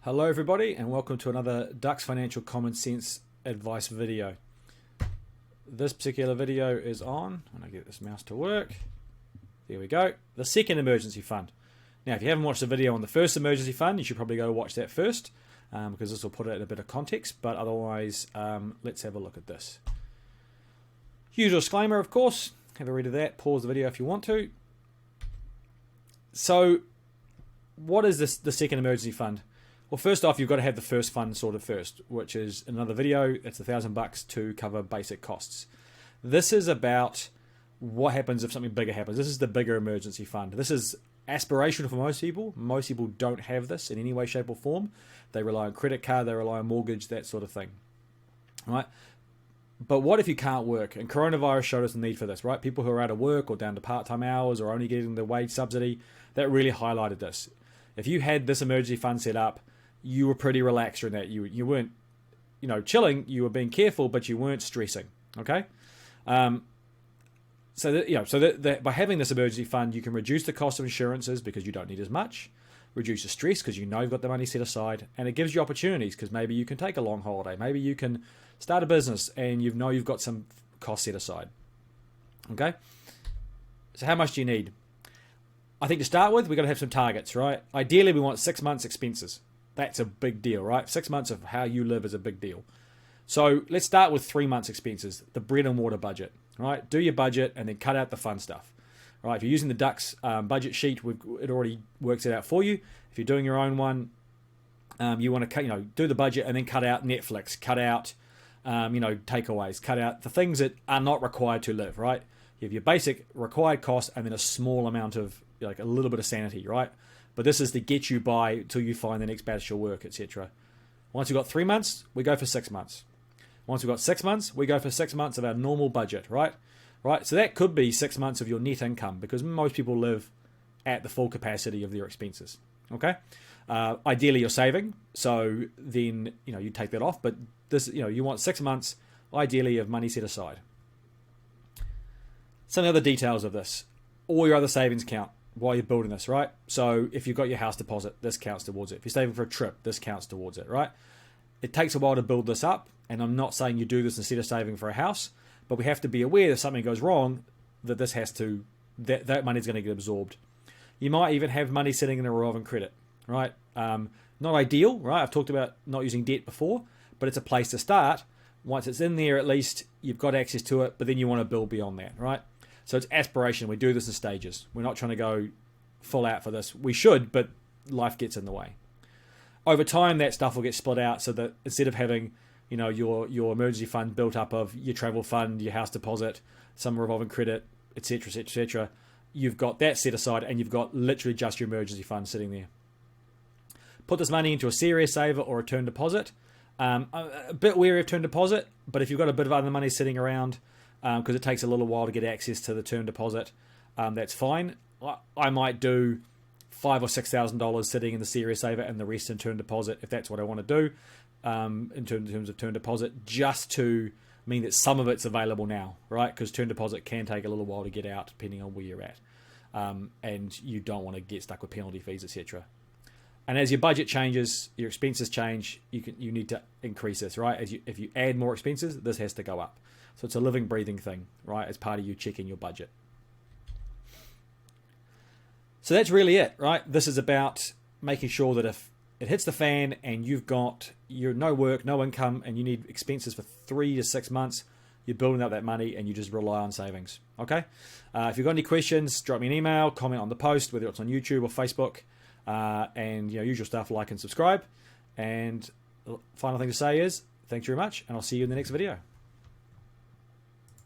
Hello everybody and welcome to another Ducks Financial Common Sense advice video. This particular video is on, when I get this mouse to work, there we go, the second emergency fund. Now if you haven't watched the video on the first emergency fund, you should probably go watch that first because this will put it in a bit of context, but otherwise let's have a look at this. Usual disclaimer, of course, have a read of that, pause the video if you want to. So what is this, the second emergency fund? Well, first off, you've got to have the first fund sorted first, which is another video. It's $1,000 to cover basic costs. This is about what happens if something bigger happens. This is the bigger emergency fund. This is aspirational for most people. Most people don't have this in any way, shape, or form. They rely on credit card, they rely on mortgage, that sort of thing. Right? But what if you can't work? And coronavirus showed us the need for this, right? People who are out of work or down to part-time hours or only getting the wage subsidy, that really highlighted this. If you had this emergency fund set up, you were pretty relaxed in that. You weren't, chilling. You were being careful, but you weren't stressing. Okay, by having this emergency fund, you can reduce the cost of insurances because you don't need as much, reduce the stress because you know you've got the money set aside, and it gives you opportunities because maybe you can take a long holiday, maybe you can start a business, and you've got some costs set aside. Okay, so how much do you need? I think to start with, we've got to have some targets, right? Ideally, we want 6 months expenses. That's a big deal, right? 6 months of how you live is a big deal. So let's start with 3 months expenses, the bread and water budget, right? Do your budget and then cut out the fun stuff, right? If you're using the Ducks budget sheet, it already works it out for you. If you're doing your own one, you want to do the budget and then cut out Netflix, cut out takeaways, cut out the things that are not required to live, right? You have your basic required costs and then a small amount of a little bit of sanity, right? But this is to get you by till you find the next batch of work, etc. Once we've got 3 months, we go for 6 months. Once we've got 6 months, we go for 6 months of our normal budget, right? Right. So that could be 6 months of your net income because most people live at the full capacity of their expenses. Okay. Ideally, you're saving, so then you take that off. But this, you want 6 months, ideally, of money set aside. Some other details of this: all your other savings count while you're building this, right? So if you've got your house deposit, this counts towards it. If you're saving for a trip, this counts towards it, right? It takes a while to build this up, and I'm not saying you do this instead of saving for a house, but we have to be aware that if something goes wrong, that this has to, that money's going to get absorbed. You might even have money sitting in a revolving credit, right? Not ideal, right? I've talked about not using debt before, but it's a place to start. Once it's in there, at least you've got access to it, but then you want to build beyond that, right? So it's aspiration. We do this in stages. We're not trying to go full out for this. We should, but life gets in the way. Over time, that stuff will get split out so that instead of having, your emergency fund built up of your travel fund, your house deposit, some revolving credit, etc., you've got that set aside and you've got literally just your emergency fund sitting there. Put this money into a serious saver or a term deposit. A bit wary of term deposit, but if you've got a bit of other money sitting around, because it takes a little while to get access to the term deposit, that's fine. I might do $5,000 or $6,000 sitting in the serious saver and the rest in term deposit if that's what I want to do in terms of term deposit, just to mean that some of it's available now, right? Because term deposit can take a little while to get out depending on where you're at, and you don't want to get stuck with penalty fees, etc. And as your budget changes, your expenses change, you need to increase this, right? If you add more expenses, this has to go up. So it's a living, breathing thing, right? As part of you checking your budget. So that's really it, right? This is about making sure that if it hits the fan and you've got no work, no income, and you need expenses for 3 to 6 months, you're building up that money and you just rely on savings, okay? If you've got any questions, drop me an email, comment on the post, whether it's on YouTube or Facebook, and usual stuff, like and subscribe. And the final thing to say is, thanks very much, and I'll see you in the next video.